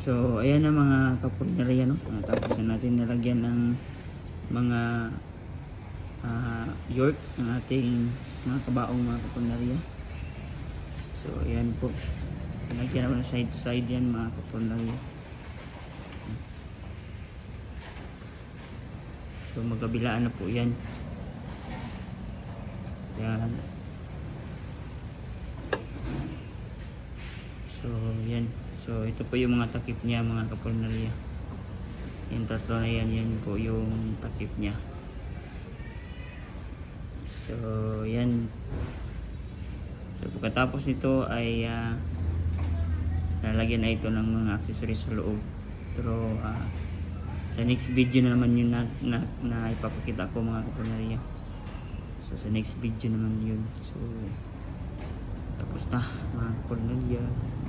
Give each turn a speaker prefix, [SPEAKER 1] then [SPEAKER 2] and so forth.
[SPEAKER 1] So ayan na mga kapulnarya, no? Tapos na natin nilagyan ng mga York ng ating mga kabaong mga kapulnarya. So ayan po, nilagyan naman side to side yan mga kapulnarya. So magkabilaan na po yan. Yan. So yan. So ito po yung mga takip niya mga kapulnarya. Yung tatlo na yan, yan po yung takip niya. So yan. So pagkatapos nito ay lalagyan na ito ng mga accessories sa loob. Pero sa next video na naman yun na ipapakita ko mga kapulnarya. So sa next video naman yun. So tapos na mga kapulnarya.